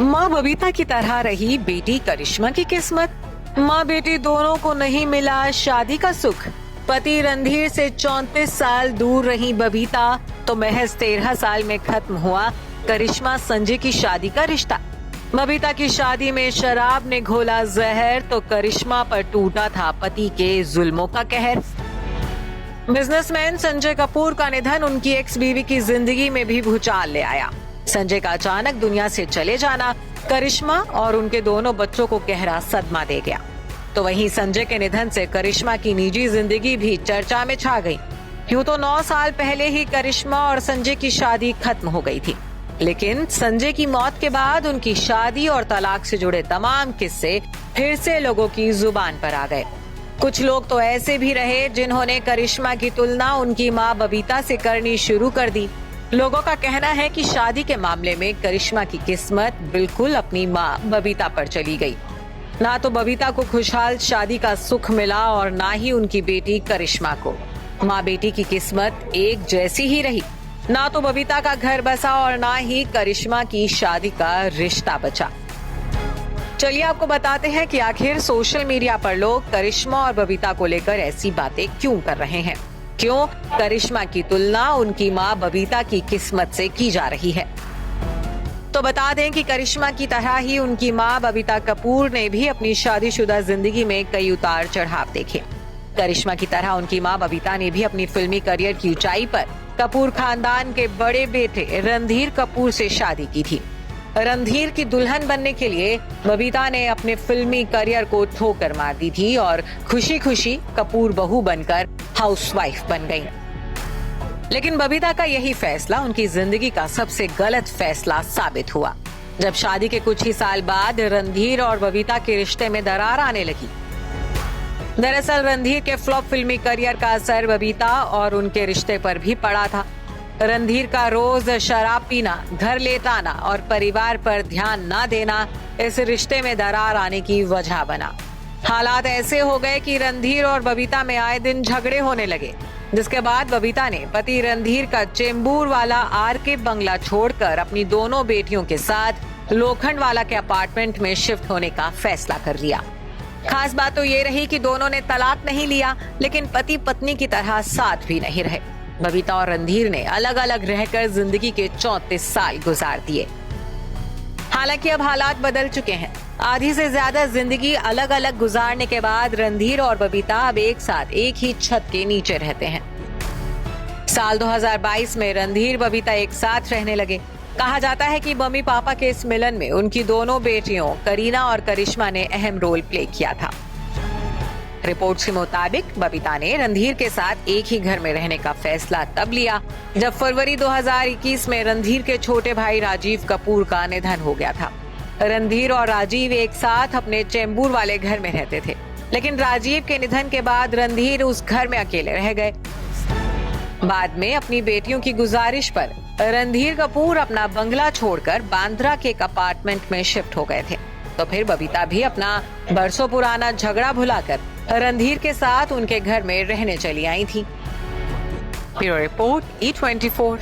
माँ बबीता की तरह रही बेटी करिश्मा की किस्मत। माँ बेटी दोनों को नहीं मिला शादी का सुख। पति रणधीर से 34 साल दूर रही बबीता तो महज 13 साल में खत्म हुआ करिश्मा संजय की शादी का रिश्ता। बबीता की शादी में शराब ने घोला जहर तो करिश्मा पर टूटा था पति के जुल्मों का कहर। बिजनेसमैन संजय कपूर का निधन उनकी एक्स बीवी की जिंदगी में भी भूचाल ले आया। संजय का अचानक दुनिया से चले जाना करिश्मा और उनके दोनों बच्चों को गहरा सदमा दे गया। तो वहीं संजय के निधन से करिश्मा की निजी जिंदगी भी चर्चा में छा गई। यूं तो 9 साल पहले ही करिश्मा और संजय की शादी खत्म हो गई थी, लेकिन संजय की मौत के बाद उनकी शादी और तलाक से जुड़े तमाम किस्से फिर से लोगों की जुबान पर आ गए। कुछ लोग तो ऐसे भी रहे जिन्होंने करिश्मा की तुलना उनकी मां बबीता से करनी शुरू कर दी। लोगों का कहना है कि शादी के मामले में करिश्मा की किस्मत बिल्कुल अपनी मां बबीता पर चली गई। ना तो बबीता को खुशहाल शादी का सुख मिला और ना ही उनकी बेटी करिश्मा को। मां बेटी की किस्मत एक जैसी ही रही। ना तो बबीता का घर बसा और ना ही करिश्मा की शादी का रिश्ता बचा। चलिए आपको बताते हैं कि आखिर सोशल मीडिया पर लोग करिश्मा और बबीता को लेकर ऐसी बातें क्यों कर रहे हैं। क्यों करिश्मा की तुलना उनकी मां बबीता की किस्मत से की जा रही है। तो बता दें कि करिश्मा की तरह ही उनकी मां बबीता कपूर ने भी अपनी शादीशुदा जिंदगी में कई उतार चढ़ाव देखे। करिश्मा की तरह उनकी मां बबीता ने भी अपनी फिल्मी करियर की ऊंचाई पर कपूर खानदान के बड़े बेटे रणधीर कपूर से शादी की थी। रणधीर की दुल्हन बनने के लिए बबीता ने अपने फिल्मी करियर को ठोकर मार दी थी और खुशी खुशी कपूर बहू बनकर हाउसवाइफ बन गई। लेकिन बबीता का यही फैसला उनकी जिंदगी का सबसे गलत फैसला साबित हुआ, जब शादी के कुछ ही साल बाद रणधीर और बबीता के रिश्ते में दरार आने लगी। दरअसल रणधीर के फ्लॉप फिल्मी करियर का असर बबीता और उनके रिश्ते पर भी पड़ा था। रणधीर का रोज शराब पीना, घर लेट आना और परिवार पर ध्यान न देना इस रिश्ते में दरार आने की वजह बना। हालात ऐसे हो गए कि रणधीर और बबीता में आए दिन झगड़े होने लगे, जिसके बाद बबीता ने पति रणधीर का चेंबूर वाला आरके बंगला छोड़कर अपनी दोनों बेटियों के साथ लोखंड वाला के अपार्टमेंट में शिफ्ट होने का फैसला कर लिया। खास बात तो ये रही कि दोनों ने तलाक नहीं लिया, लेकिन पति पत्नी की तरह साथ भी नहीं रहे। बबीता और रणधीर ने अलग अलग रहकर जिंदगी के 34 साल गुजार दिए। हालांकि अब हालात बदल चुके हैं। आधी से ज्यादा जिंदगी अलग अलग गुजारने के बाद रणधीर और बबीता अब एक साथ एक ही छत के नीचे रहते हैं। साल 2022 में रणधीर बबीता एक साथ रहने लगे। कहा जाता है कि मम्मी पापा के इस मिलन में उनकी दोनों बेटियों करीना और करिश्मा ने अहम रोल प्ले किया था। रिपोर्ट्स के मुताबिक बबीता ने रणधीर के साथ एक ही घर में रहने का फैसला तब लिया जब फरवरी 2021 में रणधीर के छोटे भाई राजीव कपूर का निधन हो गया था। रणधीर और राजीव एक साथ अपने चेंबूर वाले घर में रहते थे, लेकिन राजीव के निधन के बाद रणधीर उस घर में अकेले रह गए। बाद में अपनी बेटियों की गुजारिश पर रणधीर कपूर अपना बंगला छोड़कर बांद्रा के एक अपार्टमेंट में शिफ्ट हो गए थे। तो फिर बबीता भी अपना बरसों पुराना झगड़ा भुलाकर रणधीर के साथ उनके घर में रहने चली आई थी। Bureau report E24।